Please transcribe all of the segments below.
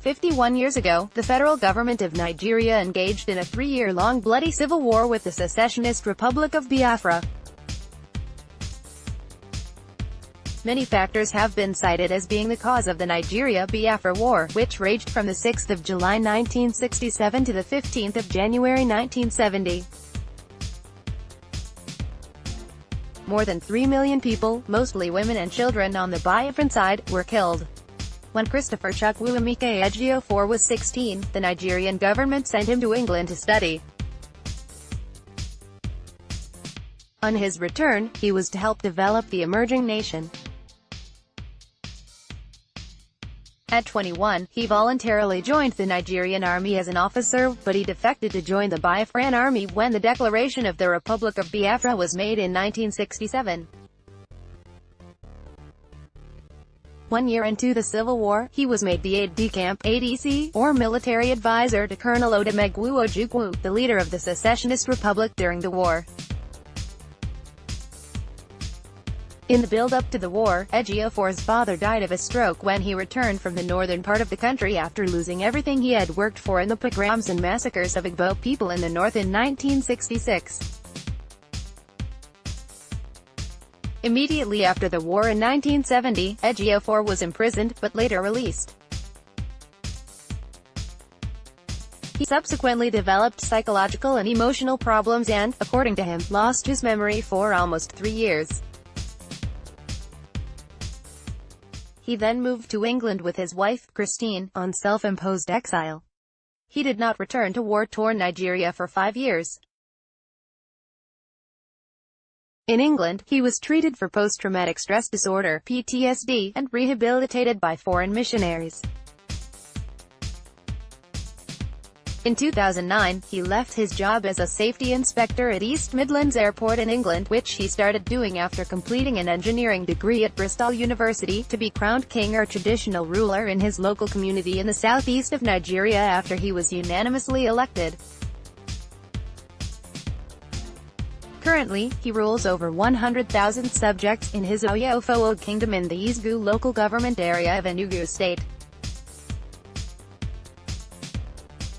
51 years ago, the federal government of Nigeria engaged in a 3-year-long bloody civil war with the secessionist Republic of Biafra. Many factors have been cited as being the cause of the Nigeria-Biafra War, which raged from the 6th of July 1967 to the 15th of January 1970. More than 3 million people, mostly women and children on the Biafran side, were killed. When Christopher Chukwuemeka Ejiofor was 16, the Nigerian government sent him to England to study. On his return, he was to help develop the emerging nation. At 21, he voluntarily joined the Nigerian army as an officer, but he defected to join the Biafran army when the declaration of the Republic of Biafra was made in 1967. 1 year into the Civil War, he was made the aide-de-camp (ADC), or military advisor to Colonel Ojukwu, the leader of the secessionist republic during the war. In the build-up to the war, Ejiofor's father died of a stroke when he returned from the northern part of the country after losing everything he had worked for in the pogroms and massacres of Igbo people in the north in 1966. Immediately after the war in 1970, Ejiofor was imprisoned, but later released. He subsequently developed psychological and emotional problems and, according to him, lost his memory for almost 3 years. He then moved to England with his wife, Christine, on self-imposed exile. He did not return to war-torn Nigeria for 5 years. In England, he was treated for post-traumatic stress disorder (PTSD) and rehabilitated by foreign missionaries. In 2009, he left his job as a safety inspector at East Midlands Airport in England, which he started doing after completing an engineering degree at Bristol University, to be crowned king or traditional ruler in his local community in the southeast of Nigeria after he was unanimously elected. Currently, he rules over 100,000 subjects in his Oyo kingdom in the Izgu local government area of Enugu state.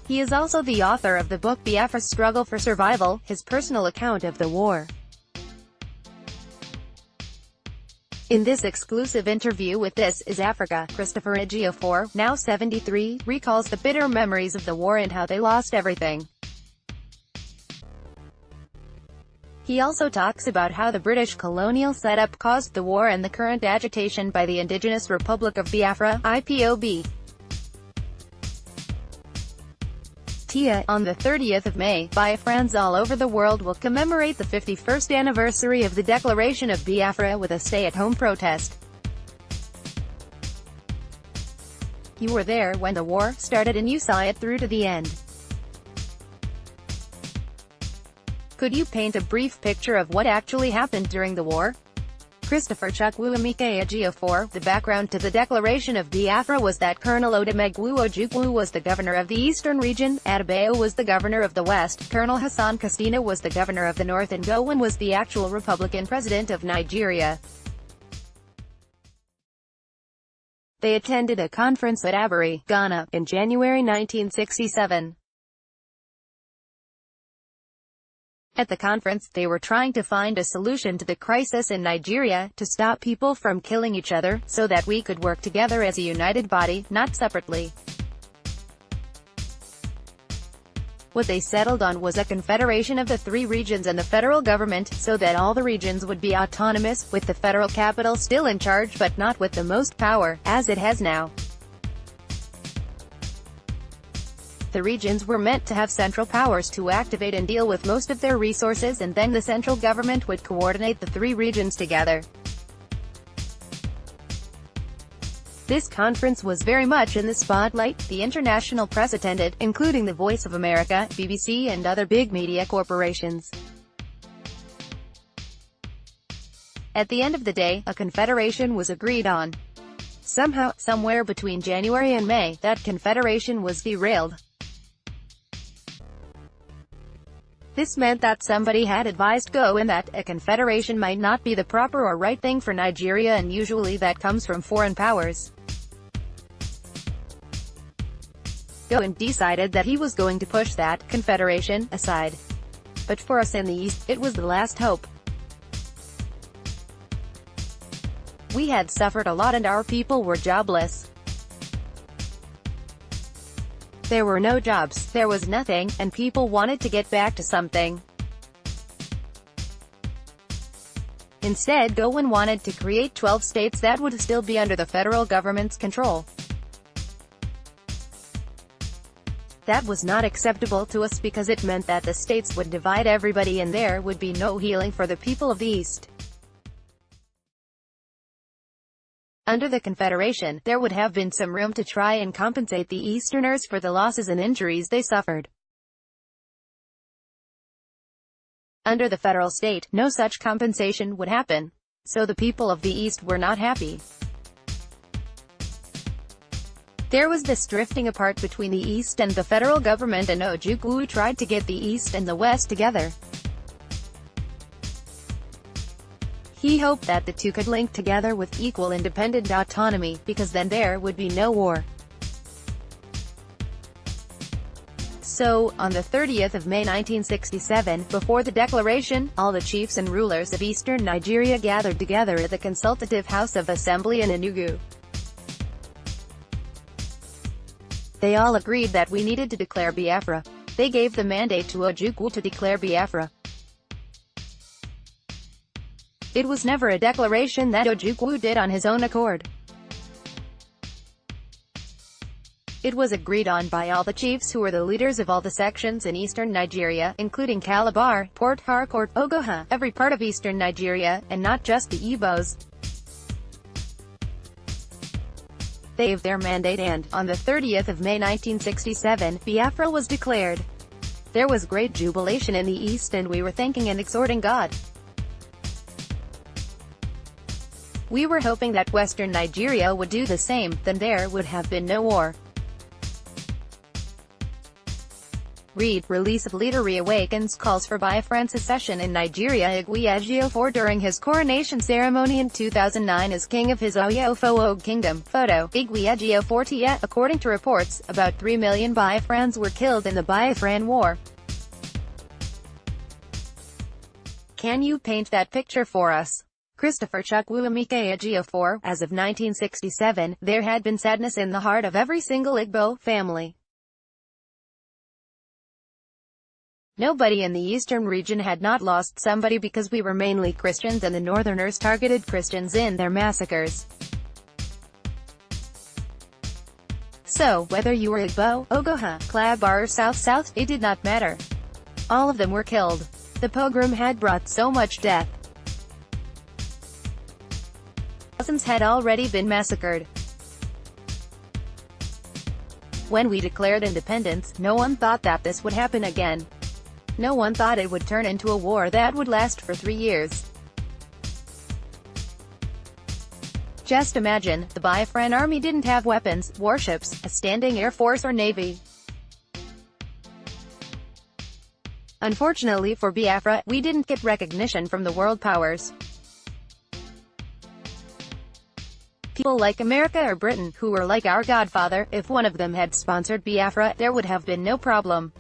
He is also the author of the book Biafra's Struggle for Survival, his personal account of the war. In this exclusive interview with This Is Africa, Christopher Ejiofor, now 73, recalls the bitter memories of the war and how they lost everything. He also talks about how the British colonial setup caused the war and the current agitation by the indigenous Republic of Biafra, IPOB. On the 30th of May, Biafrans all over the world will commemorate the 51st anniversary of the declaration of Biafra with a stay-at-home protest. You were there when the war started and you saw it through to the end. Could you paint a brief picture of what actually happened during the war? Christopher Chukwuemeka Ejiofor. The background to the declaration of Biafra was that Colonel Ojukwu was the governor of the eastern region, Adebayo was the governor of the west, Colonel Hassan Katsina was the governor of the north, and Gowon was the actual Republican president of Nigeria. They attended a conference at Aburi, Ghana, in January 1967. At the conference, they were trying to find a solution to the crisis in Nigeria, to stop people from killing each other, so that we could work together as a united body, not separately. What they settled on was a confederation of the 3 regions and the federal government, so that all the regions would be autonomous, with the federal capital still in charge but not with the most power, as it has now. The regions were meant to have central powers to activate and deal with most of their resources, and then the central government would coordinate the 3 regions together. This conference was very much in the spotlight. The international press attended, including the Voice of America, BBC and other big media corporations. At the end of the day, a confederation was agreed on. Somehow, somewhere between January and May, that confederation was derailed. This meant that somebody had advised Gowon that a confederation might not be the proper or right thing for Nigeria, and usually that comes from foreign powers. Go decided that he was going to push that confederation aside. But for us in the East, it was the last hope. We had suffered a lot and our people were jobless. There were no jobs, there was nothing, and people wanted to get back to something. Instead, Gowan wanted to create 12 states that would still be under the federal government's control. That was not acceptable to us because it meant that the states would divide everybody and there would be no healing for the people of the East. Under the Confederation, there would have been some room to try and compensate the Easterners for the losses and injuries they suffered. Under the federal state, no such compensation would happen. So the people of the East were not happy. There was this drifting apart between the East and the federal government, and Ojukwu tried to get the East and the West together. He hoped that the two could link together with equal independent autonomy, because then there would be no war. So, on the 30th of May 1967, before the declaration, all the chiefs and rulers of eastern Nigeria gathered together at the Consultative House of Assembly in Enugu. They all agreed that we needed to declare Biafra. They gave the mandate to Ojukwu to declare Biafra. It was never a declaration that Ojukwu did on his own accord. It was agreed on by all the chiefs who were the leaders of all the sections in eastern Nigeria, including Calabar, Port Harcourt, Ogoha, every part of eastern Nigeria, and not just the Igbos. They gave their mandate and, on the 30th of May 1967, Biafra was declared. There was great jubilation in the East and we were thanking and exhorting God. We were hoping that Western Nigeria would do the same, then there would have been no war. Read, release of leader reawakens calls for Biafran secession in Nigeria-Biafra Ejiofor during his coronation ceremony in 2009 as king of his Oyo-Ofowo kingdom. Photo, Biafran Ejiofor. According to reports, about 3 million Biafrans were killed in the Biafran War. Can you paint that picture for us? Christopher Chukwuemeka Ejiofor. As of 1967, there had been sadness in the heart of every single Igbo family. Nobody in the eastern region had not lost somebody because we were mainly Christians and the northerners targeted Christians in their massacres. So, whether you were Igbo, Ogoha, Calabar or South, it did not matter. All of them were killed. The pogrom had brought so much death. Thousands had already been massacred. When we declared independence, no one thought that this would happen again. No one thought it would turn into a war that would last for 3 years. Just imagine, the Biafran army didn't have weapons, warships, a standing air force or navy. Unfortunately for Biafra, we didn't get recognition from the world powers. People like America or Britain, who were like our godfather, if one of them had sponsored Biafra, there would have been no problem.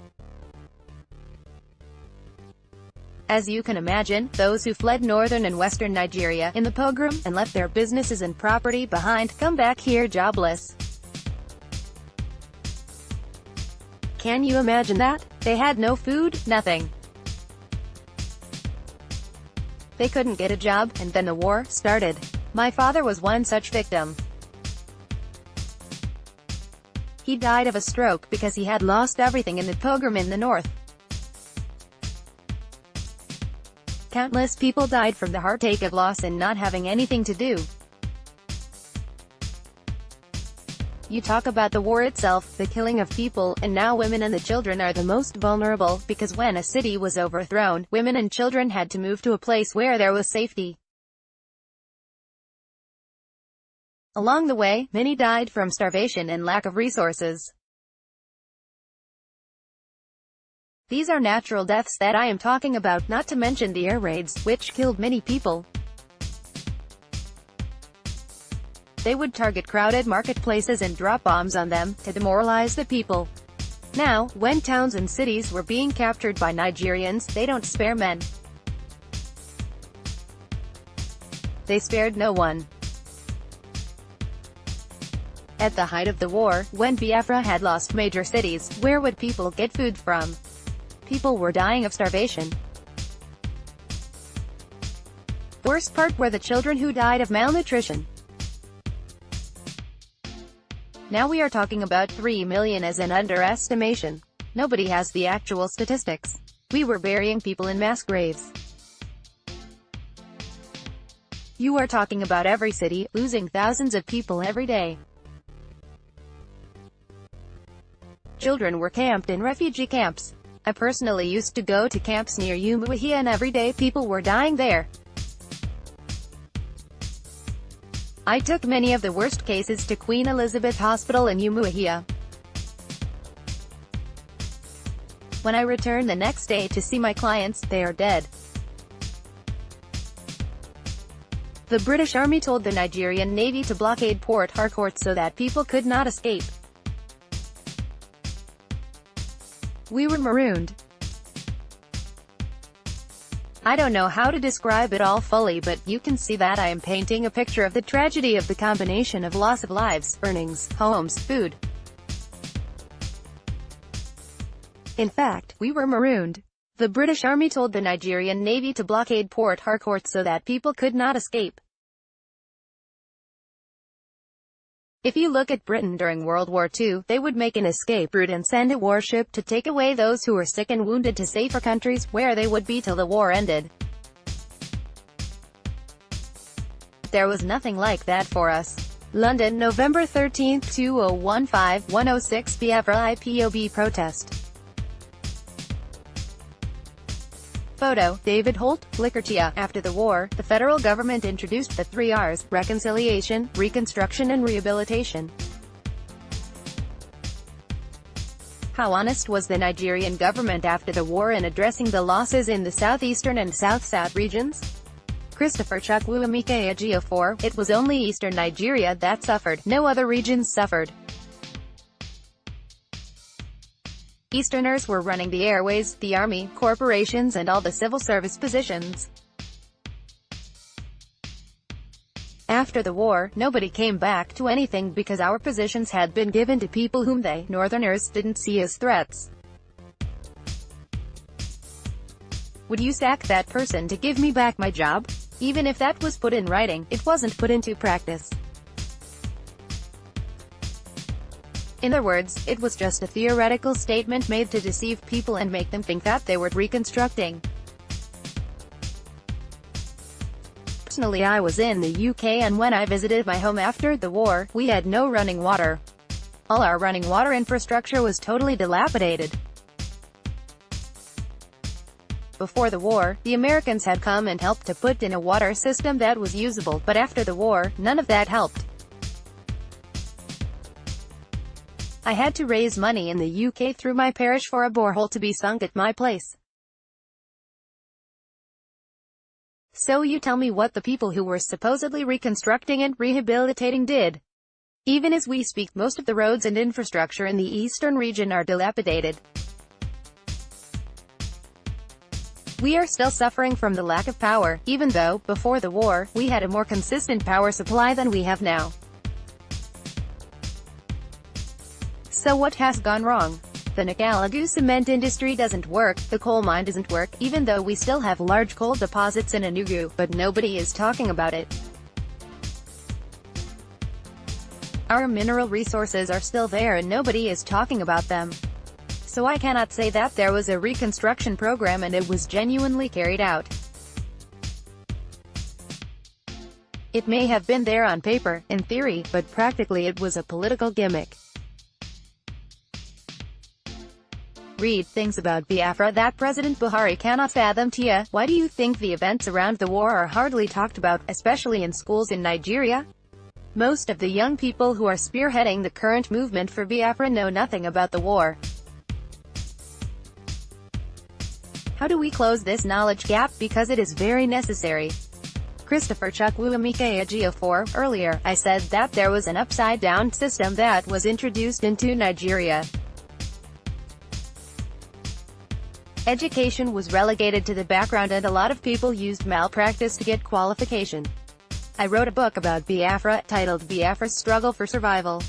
As you can imagine, those who fled northern and western Nigeria in the pogrom, and left their businesses and property behind, come back here jobless. Can you imagine that? They had no food, nothing. They couldn't get a job, and then the war started. My father was one such victim. He died of a stroke because he had lost everything in the pogrom in the north. Countless people died from the heartache of loss and not having anything to do. You talk about the war itself, the killing of people, and now women and the children are the most vulnerable, because when a city was overthrown, women and children had to move to a place where there was safety. Along the way, many died from starvation and lack of resources. These are natural deaths that I am talking about, not to mention the air raids, which killed many people. they would target crowded marketplaces and drop bombs on them, to demoralize the people. Now, when towns and cities were being captured by Nigerians, they don't spare men. They spared no one. At the height of the war, when Biafra had lost major cities, where would people get food from? People were dying of starvation. The worst part were the children who died of malnutrition. Now we are talking about 3 million as an underestimation. Nobody has the actual statistics. We were burying people in mass graves. You are talking about every city, losing thousands of people every day. Children were camped in refugee camps. I personally used to go to camps near Umuahia and every day people were dying there. I took many of the worst cases to Queen Elizabeth Hospital in Umuahia. When I returned the next day to see my clients, they are dead. The British Army told the Nigerian Navy to blockade Port Harcourt so that people could not escape. We were marooned. I don't know how to describe it all fully, but you can see that I am painting a picture of the tragedy of the combination of loss of lives, earnings, homes, food. In fact, we were marooned. The British Army told the Nigerian Navy to blockade Port Harcourt so that people could not escape. If you look at Britain during World War II, they would make an escape route and send a warship to take away those who were sick and wounded to safer countries, where they would be till the war ended. There was nothing like that for us. London, November 13, 2015-106 Biafra IPOB protest. Photo, David Holt, Likertia. After the war, the federal government introduced the 3 Rs, reconciliation, reconstruction and rehabilitation. How honest was the Nigerian government after the war in addressing the losses in the southeastern and south-south regions? Christopher Chukwuemeka Ejiofor, it was only eastern Nigeria that suffered, no other regions suffered. Easterners were running the airways, the army, corporations and all the civil service positions. After the war, nobody came back to anything because our positions had been given to people whom they, Northerners, didn't see as threats. Would you sack that person to give me back my job? Even if that was put in writing, it wasn't put into practice. In other words, it was just a theoretical statement made to deceive people and make them think that they were reconstructing. Personally, I was in the UK and when I visited my home after the war, we had no running water. All our running water infrastructure was totally dilapidated. Before the war, the Americans had come and helped to put in a water system that was usable, but after the war, none of that helped. I had to raise money in the UK through my parish for a borehole to be sunk at my place. So you tell me what the people who were supposedly reconstructing and rehabilitating did. Even as we speak, most of the roads and infrastructure in the eastern region are dilapidated. We are still suffering from the lack of power, even though, before the war, we had a more consistent power supply than we have now. So what has gone wrong? The Nakalagu cement industry doesn't work, the coal mine doesn't work, even though we still have large coal deposits in Enugu, but nobody is talking about it. Our mineral resources are still there and nobody is talking about them. So I cannot say that there was a reconstruction program and it was genuinely carried out. It may have been there on paper, in theory, but practically it was a political gimmick. Read things about Biafra that President Buhari cannot fathom. Tia, why do you think the events around the war are hardly talked about, especially in schools in Nigeria? Most of the young people who are spearheading the current movement for Biafra know nothing about the war. How do we close this knowledge gap? Because it is very necessary. Christopher Chukwuemeka Ejiofor. Earlier, I said that there was an upside-down system that was introduced into Nigeria. Education was relegated to the background and a lot of people used malpractice to get qualification. I wrote a book about Biafra, titled Biafra's Struggle for Survival.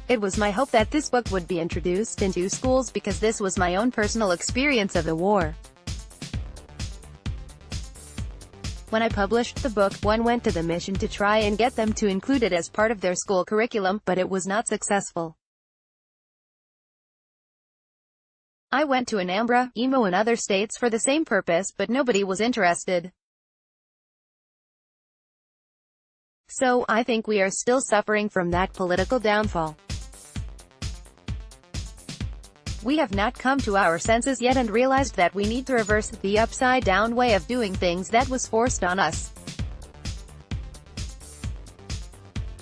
It was my hope that this book would be introduced into schools because this was my own personal experience of the war. When I published the book, one went to the mission to try and get them to include it as part of their school curriculum, but it was not successful. I went to Anambra, Imo and other states for the same purpose, but nobody was interested. So, I think we are still suffering from that political downfall. We have not come to our senses yet and realized that we need to reverse the upside-down way of doing things that was forced on us.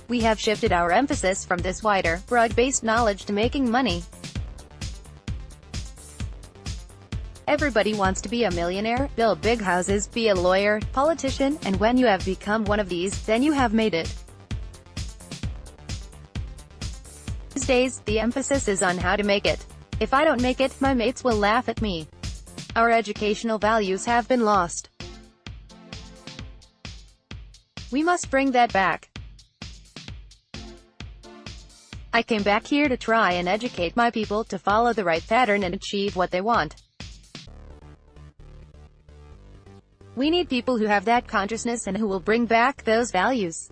We have shifted our emphasis from this wider, broad-based knowledge to making money. Everybody wants to be a millionaire, build big houses, be a lawyer, politician, and when you have become one of these, then you have made it. These days, the emphasis is on how to make it. If I don't make it, my mates will laugh at me. Our educational values have been lost. We must bring that back. I came back here to try and educate my people to follow the right pattern and achieve what they want. We need people who have that consciousness and who will bring back those values.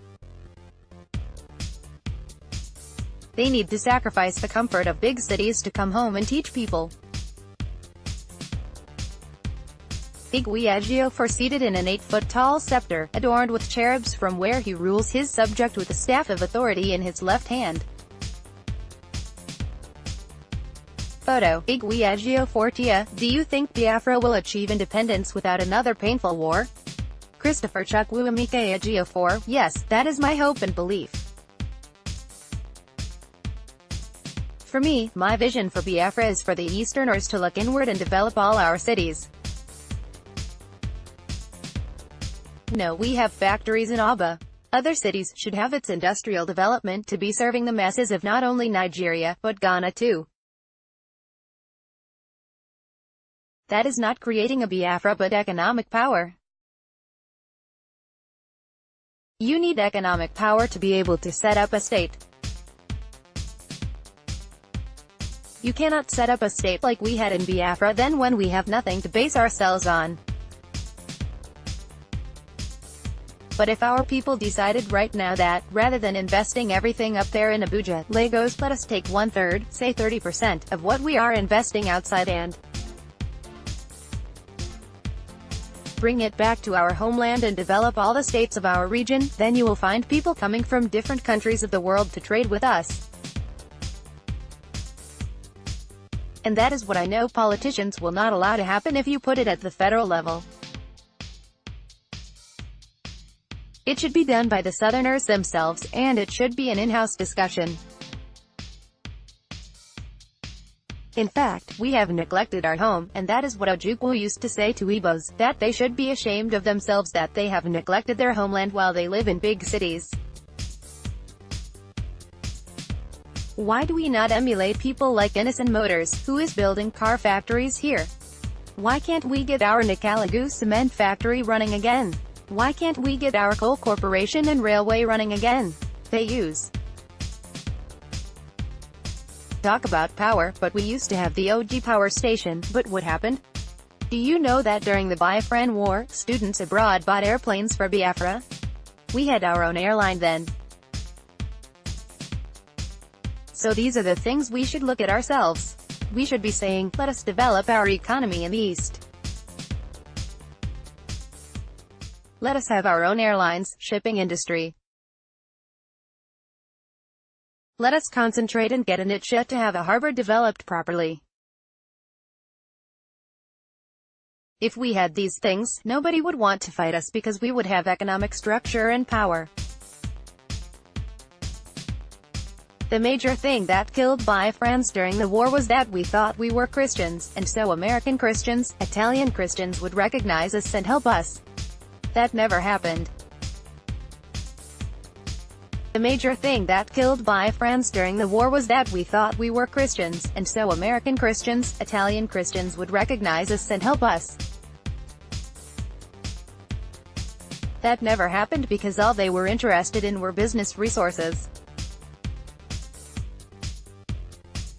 They need to sacrifice the comfort of big cities to come home and teach people. Ojukwu Ejiofor seated in an 8-foot-tall scepter, adorned with cherubs from where he rules his subject with a staff of authority in his left hand. Photo, Ojukwu Ejiofor Tia. Do you think Biafra will achieve independence without another painful war? Christopher Chukwuemeka Ejiofor. Yes, that is my hope and belief. For me, my vision for Biafra is for the Easterners to look inward and develop all our cities. No, we have factories in Aba. Other cities should have its industrial development to be serving the masses of not only Nigeria, but Ghana too. That is not creating a Biafra but economic power. You need economic power to be able to set up a state. You cannot set up a state like we had in Biafra then when we have nothing to base ourselves on. But if our people decided right now that, rather than investing everything up there in Abuja, Lagos, let us take 1/3, say 30%, of what we are investing outside and bring it back to our homeland and develop all the states of our region, then you will find people coming from different countries of the world to trade with us. And that is what I know politicians will not allow to happen if you put it at the federal level. It should be done by the Southerners themselves, and it should be an in-house discussion. In fact, we have neglected our home, and that is what Ojukwu used to say to Igbos, that they should be ashamed of themselves that they have neglected their homeland while they live in big cities. Why do we not emulate people like Innocent Motors, who is building car factories here? Why can't we get our Nikalagu cement factory running again? Why can't we get our coal corporation and railway running again? They use talk about power, but we used to have the OG power station, but what happened? Do you know that during the Biafran War, students abroad bought airplanes for Biafra? We had our own airline then. So these are the things we should look at ourselves. We should be saying, let us develop our economy in the East. Let us have our own airlines, shipping industry. Let us concentrate and get an itcha to have a harbor developed properly. If we had these things, nobody would want to fight us because we would have economic structure and power. The major thing that killed Biafrans during the war was that we thought we were Christians, and so American Christians, Italian Christians would recognize us and help us. That never happened. The major thing that killed Biafrans during the war was that we thought we were Christians, and so American Christians, Italian Christians would recognize us and help us. That never happened because all they were interested in were business resources.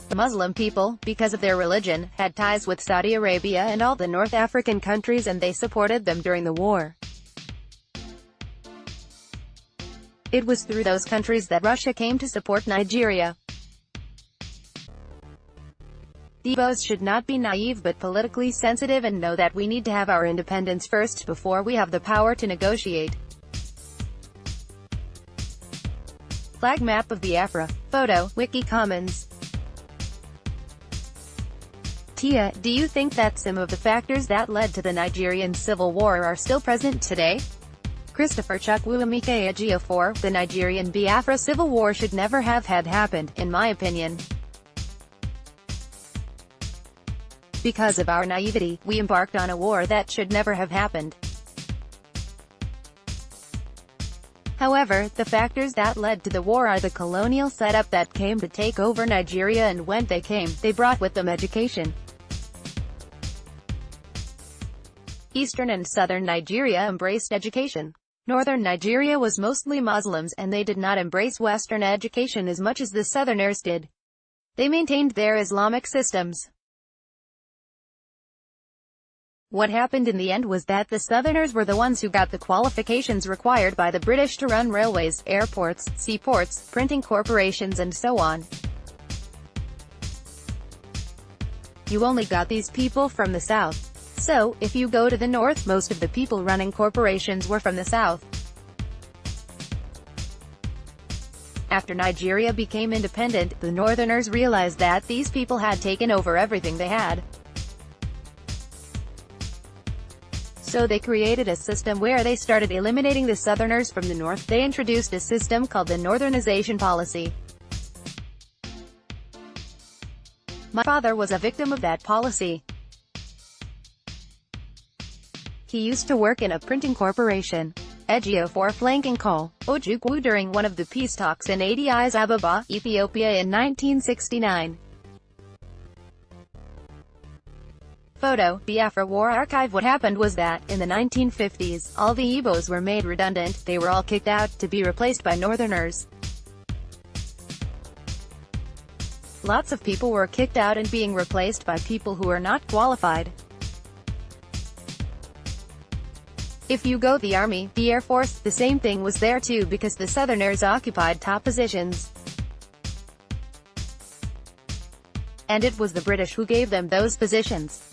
The Muslim people, because of their religion, had ties with Saudi Arabia and all the North African countries, and they supported them during the war. It was through those countries that Russia came to support Nigeria. The Igbos should not be naive but politically sensitive and know that we need to have our independence first before we have the power to negotiate. Flag map of Biafra. Photo, Wiki Commons. Tia, do you think that some of the factors that led to the Nigerian Civil War are still present today? Christopher Chukwuemeka Ejiofor, the Nigerian-Biafra Civil War should never have had happened, in my opinion. Because of our naivety, we embarked on a war that should never have happened. However, the factors that led to the war are the colonial setup that came to take over Nigeria, and when they came, they brought with them education. Eastern and southern Nigeria embraced education. Northern Nigeria was mostly Muslims, and they did not embrace Western education as much as the Southerners did. They maintained their Islamic systems. What happened in the end was that the Southerners were the ones who got the qualifications required by the British to run railways, airports, seaports, printing corporations and so on. You only got these people from the South. So, if you go to the North, most of the people running corporations were from the South. After Nigeria became independent, the Northerners realized that these people had taken over everything they had. So they created a system where they started eliminating the Southerners from the North. They introduced a system called the Northernization policy. My father was a victim of that policy. He used to work in a printing corporation. Ejiofor flanking call Ojukwu during one of the peace talks in Addis Ababa, Ethiopia in 1969. Photo, Biafra War Archive. What happened was that, in the 1950s, all the Igbos were made redundant. They were all kicked out, to be replaced by Northerners. Lots of people were kicked out and being replaced by people who are not qualified. If you go the Army, the Air Force, the same thing was there too, because the Southerners occupied top positions. And it was the British who gave them those positions.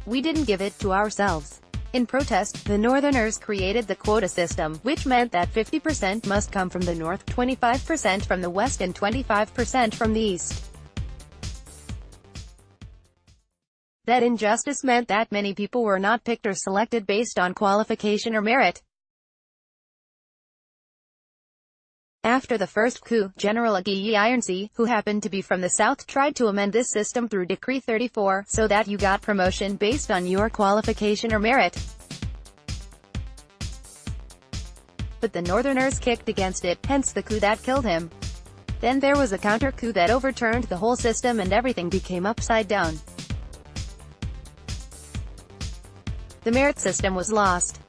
We didn't give it to ourselves. In protest, the Northerners created the quota system, which meant that 50% must come from the North, 25% from the West and 25% from the East. That injustice meant that many people were not picked or selected based on qualification or merit. After the first coup, General Aguiyi Ironsi, who happened to be from the South, tried to amend this system through Decree 34, so that you got promotion based on your qualification or merit. But the Northerners kicked against it, hence the coup that killed him. Then there was a counter-coup that overturned the whole system and everything became upside down. The merit system was lost.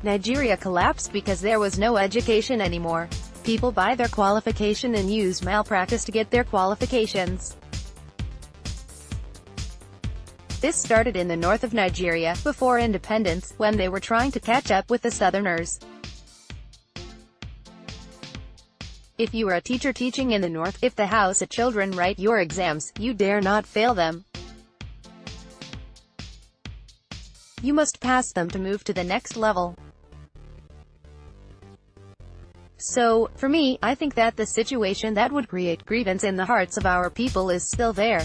Nigeria collapsed because there was no education anymore. People buy their qualification and use malpractice to get their qualifications. This started in the north of Nigeria, before independence, when they were trying to catch up with the Southerners. If you are a teacher teaching in the north, if the Hausa children write your exams, you dare not fail them. You must pass them to move to the next level. So, for me, I think that the situation that would create grievance in the hearts of our people is still there.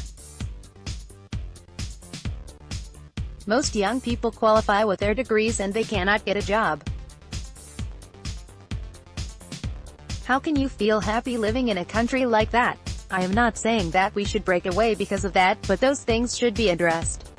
Most young people qualify with their degrees and they cannot get a job. How can you feel happy living in a country like that? I am not saying that we should break away because of that, but those things should be addressed.